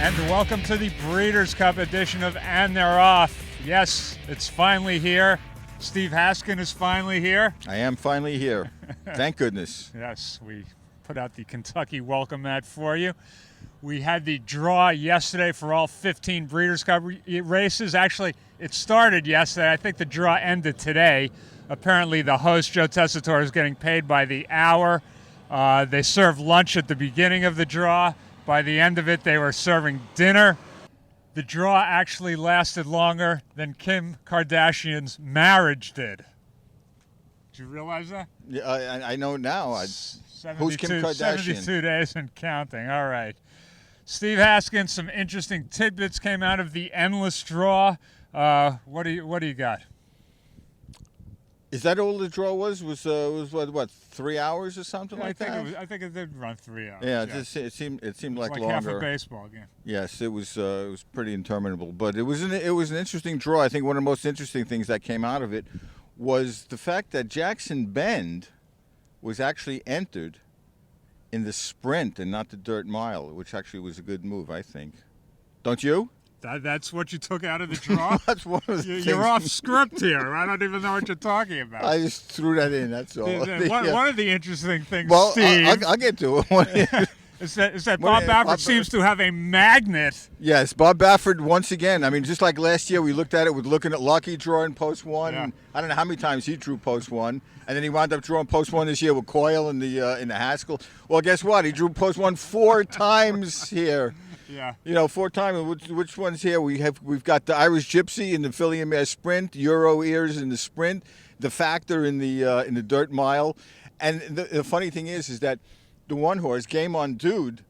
And welcome to the Breeders' Cup edition of And They're Off. Yes, it's finally here. Steve Haskin is finally here. I am finally here. Thank goodness. Yes, we put out the Kentucky welcome mat for you. We had the draw yesterday for all 15 Breeders' Cup races. Actually, it started yesterday. I think the draw ended today. Apparently, the host, Joe Tessitore, is getting paid by the hour. They served lunch at the beginning of the draw. By the end of it, they were serving dinner. The draw actually lasted longer than Kim Kardashian's marriage did. Did you realize that? Yeah, I know now. Who's Kim Kardashian? 72 days and counting. All right. Steve Haskin, some interesting tidbits came out of the endless draw. What do you got? Is that all the draw was? Was what 3 hours or something like that? I think it did run 3 hours. Yeah, it seemed like longer. Half a baseball game. Yes, it was pretty interminable, but it was an interesting draw. I think one of the most interesting things that came out of it was the fact that Jackson Bend was actually entered in the sprint and not the dirt mile, which actually was a good move, I think. Don't you? That's what you took out of the draw? That's one of the things. You're off script here. I don't even know what you're talking about. I just threw that in, that's all. One of the interesting things, well, Steve... I'll get to it. Is that Bob Baffert seems to have a magnet. Yes, Bob Baffert once again. I mean, just like last year, we looked at it with looking at Lucky drawing post one. Yeah. And I don't know how many times he drew post one, and then he wound up drawing post one this year with Coyle in the Haskell. Well, guess what? He drew post one 4 times here. Yeah. You know, 4 times. Which ones here? We've got the Irish Gypsy in the Filly and Mare Sprint, Euro Ears in the Sprint, the Factor in the Dirt Mile, and the funny thing is that the one horse, Game On Dude,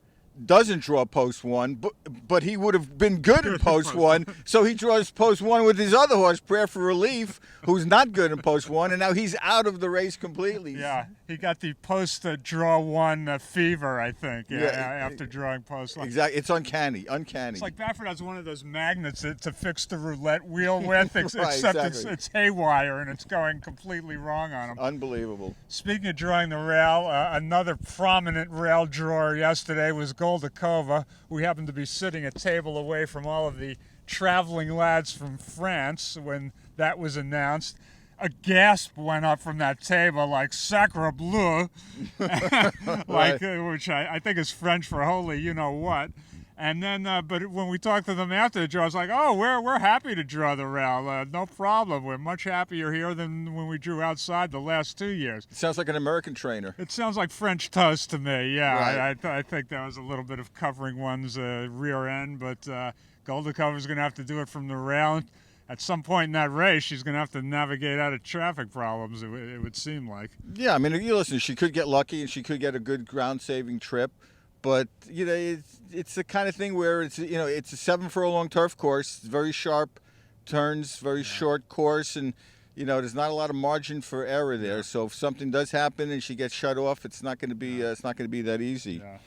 doesn't draw post one, but he would have been good in post one, so he draws post one with his other horse, Prayer for Relief, who's not good in post one, and now he's out of the race completely. Yeah, he got the post draw one fever, I think, after drawing post one. Exactly, it's uncanny. It's like Baffert has one of those magnets to fix the roulette wheel with, except exactly. it's haywire and it's going completely wrong on him. Unbelievable. Speaking of drawing the rail, another prominent rail drawer yesterday was Goldakova. We happened to be sitting a table away from all of the traveling lads from France when that was announced. A gasp went up from that table like "Sacre bleu," which I think is French for holy you know what. And then, but when we talked to them after the draw, I was like, "Oh, we're happy to draw the rail. No problem. We're much happier here than when we drew outside the last 2 years." It sounds like an American trainer. It sounds like French toast to me. Yeah, right. I think that was a little bit of covering one's rear end, but Goldakova's going to have to do it from the rail. At some point in that race, she's going to have to navigate out of traffic problems, it would seem like. Yeah, I mean, you listen, she could get lucky and she could get a good ground-saving trip. But, you know, it's the kind of thing where it's a 7-furlong turf course, very sharp turns, very short course, and, you know, there's not a lot of margin for error there. Yeah. So if something does happen and she gets shut off, it's not going to be that easy. Yeah.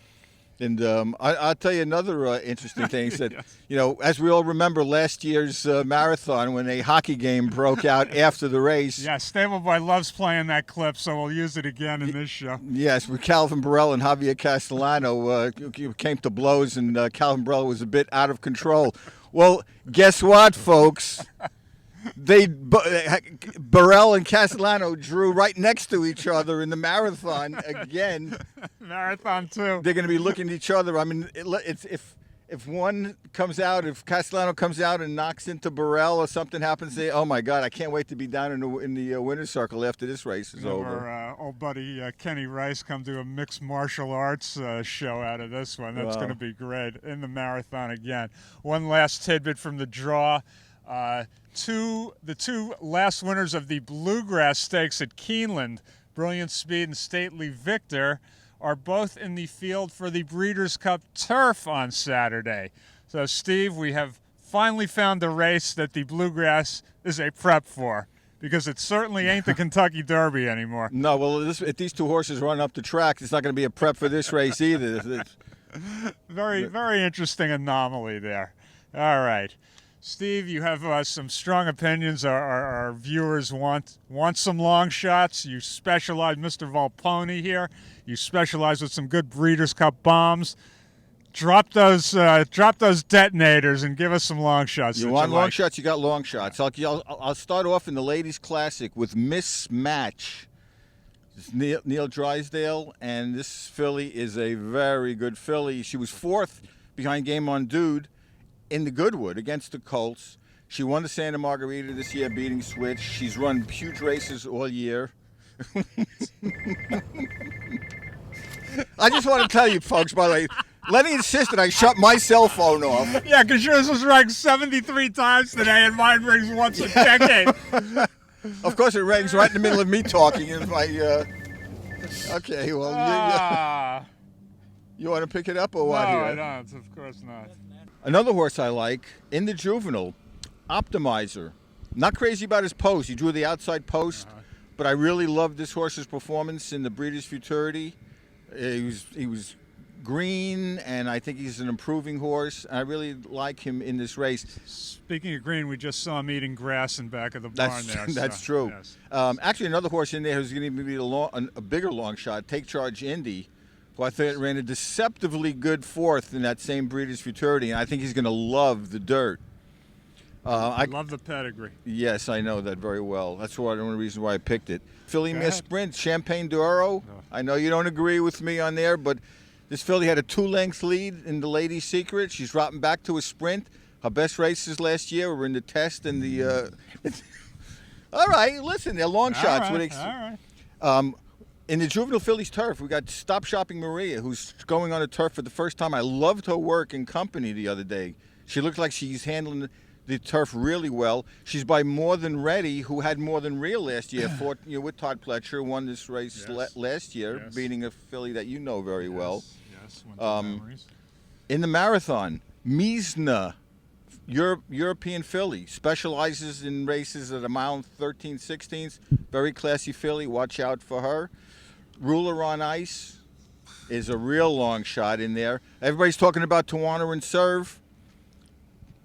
And I'll tell you another interesting thing is that, Yes. you know, as we all remember last year's marathon when a hockey game broke out after the race. Yeah, Stable Boy loves playing that clip, so we'll use it again in this show. Yes, with Calvin Burrell and Javier Castellano came to blows, and Calvin Burrell was a bit out of control. Well, guess what, folks? Burrell and Castellano drew right next to each other in the marathon again. Marathon 2. They're going to be looking at each other. I mean, if one comes out, if Castellano comes out and knocks into Burrell or something happens, they, oh my God, I can't wait to be down in the winner's circle after this race is over. Our old buddy Kenny Rice come to a mixed martial arts show out of this one. That's going to be great in the marathon again. One last tidbit from the draw. The two last winners of the Bluegrass Stakes at Keeneland, Brilliant Speed and Stately Victor, are both in the field for the Breeders' Cup Turf on Saturday. So, Steve, we have finally found a race that the Bluegrass is a prep for, because it certainly ain't the Kentucky Derby anymore. No, well, if these two horses run up the track, it's not going to be a prep for this race either. Very, very interesting anomaly there. All right. Steve, you have some strong opinions. Our viewers want some long shots. You specialize, Mr. Volpone here. You specialize with some good Breeders' Cup bombs. Drop those detonators and give us some long shots. You want long shots? You got long shots. I'll start off in the ladies' classic with Miss Match. It's Neil Drysdale, and this filly is a very good filly. She was 4th behind Game On Dude in the Goodwood against the Colts. She won the Santa Margarita this year, beating Switch. She's run huge races all year. I just want to tell you, folks, by the way, Lenny insisted I shut my cell phone off. Yeah, because yours was rang 73 times today, and mine rings once a decade. Of course, it rings right in the middle of me talking. If I, okay, well, you want to pick it up or what? No, I don't. Of course not. Another horse I like in the juvenile, Optimizer. Not crazy about his post. He drew the outside post, but I really loved this horse's performance in the Breeders' Futurity. He was green, and I think he's an improving horse. I really like him in this race. Speaking of green, we just saw him eating grass in back of the barn there. That's true. Yes. Actually, another horse in there who's going to be a bigger long shot, Take Charge Indy, who I thought ran a deceptively good 4th in that same Breeders' Futurity, and I think he's going to love the dirt. I love the pedigree. Yes, I know that very well. That's one of the reasons why I picked it. Filly Mare Sprint, Champagne d'Oro. No. I know you don't agree with me on there, but this filly had a 2-length lead in the Ladies' Secret. She's dropping back to a sprint. Her best races last year were in the test and the... All right, listen, they're long shots. All right. In the juvenile fillies turf, we got Stop Shopping Maria, who's going on a turf for the first time. I loved her work in company the other day. She looked like she's handling the turf really well. She's by More Than Ready, who had More Than Real last year, fought, with Todd Pletcher, won this race last year, beating a filly that you know very well. Yes, memories. In the marathon, Misna, European filly, specializes in races at a mile 13/16. Very classy filly. Watch out for her. Ruler on Ice is a real long shot in there. Everybody's talking about Tawana and Serve.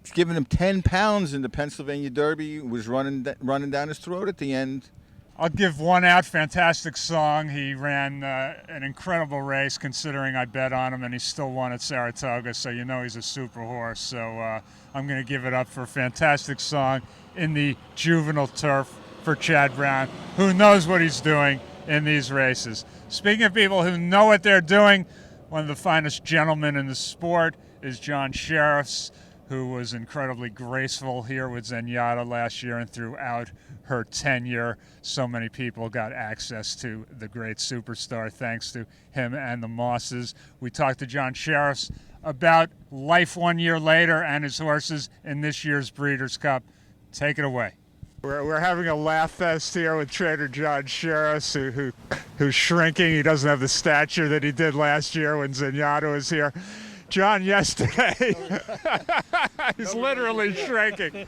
He's giving him 10 pounds in the Pennsylvania Derby. Was running down his throat at the end. I'll give one out. Fantastic song. He ran an incredible race, considering I bet on him, and he still won at Saratoga. So you know he's a super horse. So I'm going to give it up for a fantastic song in the juvenile turf for Chad Brown, who knows what he's doing in these races. Speaking of people who know what they're doing, one of the finest gentlemen in the sport is John Sheriffs, who was incredibly graceful here with Zenyatta last year and throughout her tenure. So many people got access to the great superstar thanks to him and the Mosses. We talked to John Sheriffs about life 1 year later and his horses in this year's Breeders' Cup. Take it away. We're having a laugh fest here with Trader John Sheriffs, who's shrinking. He doesn't have the stature that he did last year when Zenyatta was here. John, yesterday, he's literally shrinking.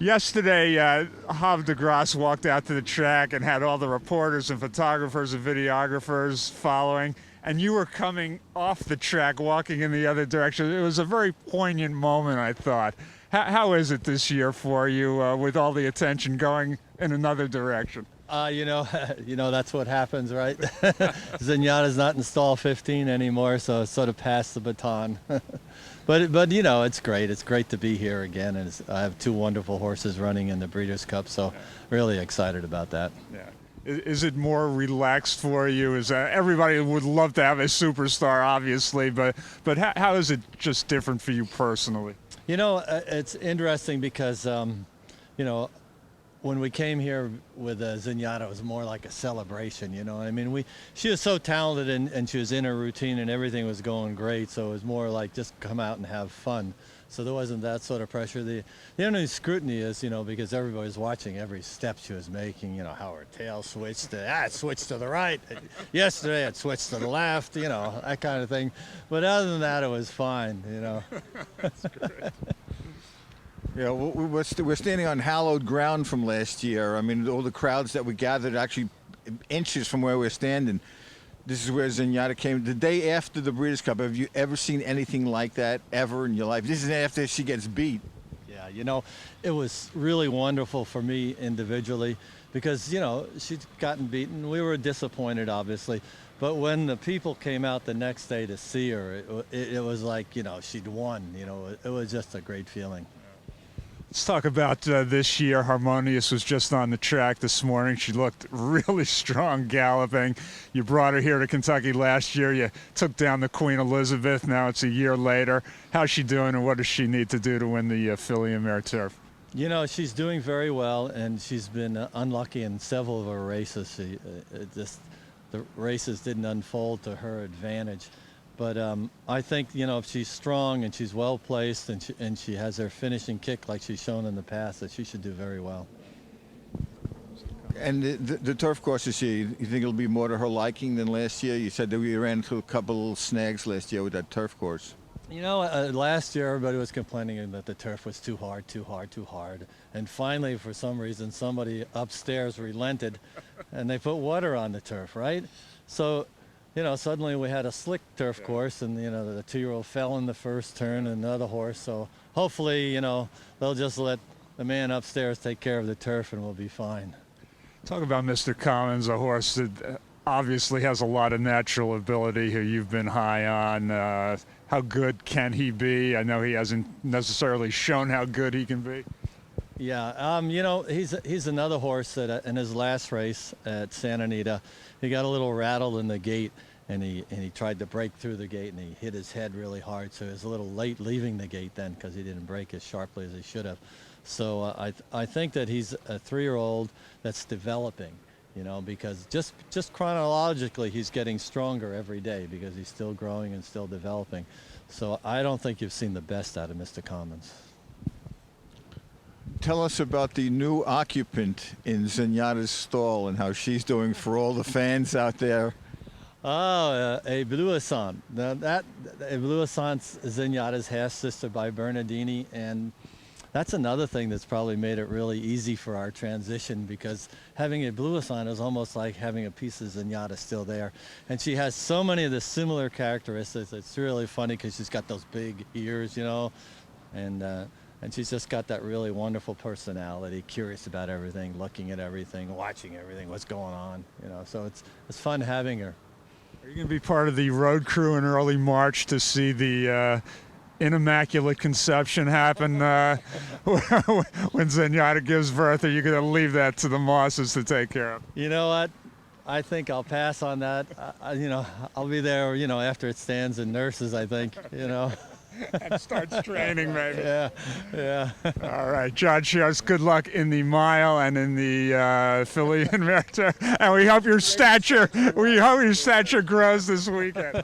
Yesterday, Havre de Grace walked out to the track and had all the reporters and photographers and videographers following, and you were coming off the track, walking in the other direction. It was a very poignant moment, I thought. How is it this year for you with all the attention going in another direction? You know, that's what happens, right? Zenyatta's not in stall 15 anymore, so it's sort of passed the baton. But you know, it's great. It's great to be here again, and I have 2 wonderful horses running in the Breeders' Cup, so really excited about that. Yeah. Is it more relaxed for you? Everybody would love to have a superstar, obviously, but how is it just different for you personally? You know, it's interesting because, you know, when we came here with Zenyatta, it was more like a celebration, you know. I mean, she was so talented and she was in her routine and everything was going great, so it was more like just come out and have fun. So there wasn't that sort of pressure. The only scrutiny is, you know, because everybody was watching every step she was making, you know, how her tail switched. It switched to the right. Yesterday it switched to the left, you know, that kind of thing. But other than that, it was fine, you know. That's great. Yeah, we're standing on hallowed ground from last year. I mean, all the crowds that we gathered actually inches from where we're standing. This is where Zenyatta came. The day after the Breeders' Cup, have you ever seen anything like that ever in your life? This is after she gets beat. Yeah, you know, it was really wonderful for me individually because, you know, she'd gotten beaten. We were disappointed, obviously. But when the people came out the next day to see her, it was like, you know, she'd won. You know, it was just a great feeling. Let's talk about this year. Harmonious was just on the track this morning. She looked really strong galloping. You brought her here to Kentucky last year. You took down the Queen Elizabeth. Now it's a year later. How's she doing, and what does she need to do to win the filly and mare turf? You know, she's doing very well, and she's been unlucky in several of her races. The races didn't unfold to her advantage. But I think, you know, if she's strong and she's well placed and she has her finishing kick like she's shown in the past, that she should do very well. And the turf course this year, you think it'll be more to her liking than last year? You said that we ran into a couple snags last year with that turf course. You know, last year everybody was complaining that the turf was too hard. And finally, for some reason, somebody upstairs relented and they put water on the turf, right? So, you know, suddenly we had a slick turf course, and, you know, the 2-year-old fell in the first turn, and another horse. So hopefully, you know, they'll just let the man upstairs take care of the turf and we'll be fine. Talk about Mr. Commons, a horse that obviously has a lot of natural ability, who you've been high on. How good can he be? I know he hasn't necessarily shown how good he can be. Yeah, you know, he's another horse that in his last race at Santa Anita, he got a little rattled in the gate, and he tried to break through the gate, and he hit his head really hard. So he was a little late leaving the gate then, because he didn't break as sharply as he should have. So I think that he's a 3-year-old that's developing, you know, because just chronologically he's getting stronger every day because he's still growing and still developing. So I don't think you've seen the best out of Mr. Commons. Tell us about the new occupant in Zenyatta's stall and how she's doing for all the fans out there. Oh, a Bluissant. Now that a Bluissant's Zenyatta's half-sister by Bernardini, and that's another thing that's probably made it really easy for our transition, because having a Bluissant is almost like having a piece of Zenyatta still there. And she has so many of the similar characteristics. It's really funny because she's got those big ears, you know, and she's just got that really wonderful personality, curious about everything, looking at everything, watching everything, what's going on, you know. So it's fun having her. Are you going to be part of the road crew in early March to see the Immaculate Conception happen when Zenyatta gives birth? Or are you going to leave that to the Mosses to take care of? You know what? I think I'll pass on that. You know, I'll be there, you know, after it stands and nurses, I think, you know. And starts training, maybe. Yeah. All right, John Schiartz, good luck in the mile and in the filly and mare turf, and we hope your stature grows this weekend.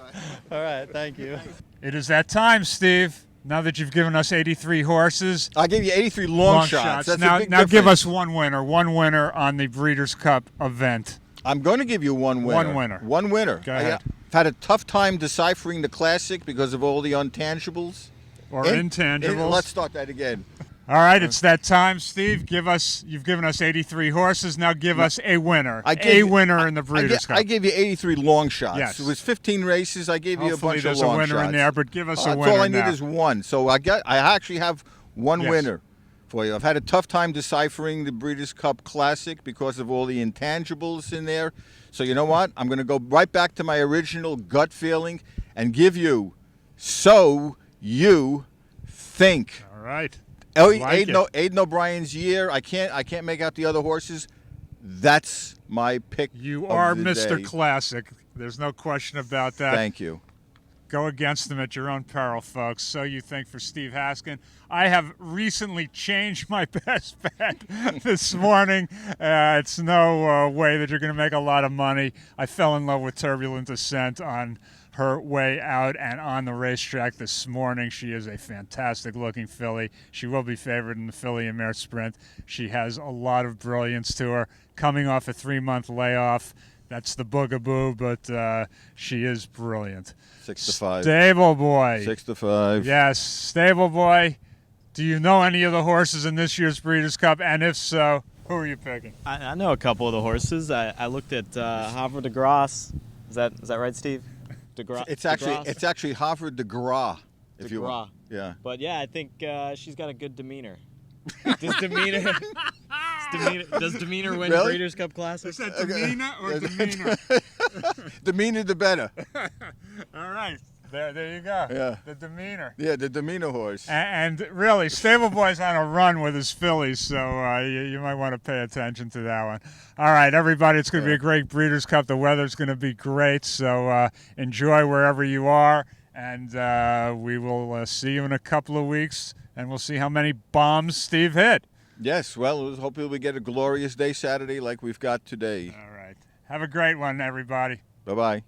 All right, thank you. It is that time, Steve. Now that you've given us 83 horses, I gave you 83 long shots. That's now, a big now give difference. us one winner on the Breeders' Cup event. I'm going to give you one winner. One winner. Go ahead. I've had a tough time deciphering the classic because of all the untangibles. Or intangibles. Let's start that again. All right, it's that time, Steve. You've given us 83 horses. Now give us a winner. A winner in the Breeders' Cup. I gave you 83 long shots. Yes. It was 15 races. I gave you a bunch of long shots. Hopefully there's a winner in there, but give us a winner That's all I now. need is one. So I actually have one winner for you. I've had a tough time deciphering the Breeders' Cup Classic because of all the intangibles in there. So you know what? I'm going to go right back to my original gut feeling and give you So You Think. All right. Aidan O'Brien's year. I can't make out the other horses. That's my pick. You are of the Mr. day. Classic. There's no question about that. Thank you. Go against them at your own peril, folks. So You Think for Steve Haskin. I have recently changed my best bet this morning. It's no way that you're going to make a lot of money. I fell in love with Turbulent Ascent on her way out and on the racetrack this morning. She is a fantastic-looking filly. She will be favored in the filly and mare sprint. She has a lot of brilliance to her. Coming off a 3-month layoff, that's the boogaboo, but she is brilliant. 6-5. Stable Boy. 6-5. Yes, Stable Boy. Do you know any of the horses in this year's Breeders' Cup? And if so, who are you picking? I know a couple of the horses. I looked at Havre de Grace. Is that right, Steve? It's actually Havre de Grace. If you want. Yeah. But yeah, I think she's got a good demeanor. Does demeanor Does Demeanor win Really? Breeders' Cup Classics? Is that demeanor or demeanor? The meaner, the better. All right. There you go. Yeah. The demeanor. Yeah, the demeanor horse. And really, Stable Boy's on a run with his fillies, so you might want to pay attention to that one. All right, everybody, it's going to be a great Breeders' Cup. The weather's going to be great, so enjoy wherever you are, and we will see you in a couple of weeks, and we'll see how many bombs Steve hit. Yes, well, hopefully we get a glorious day Saturday like we've got today. All right. Have a great one, everybody. Bye-bye.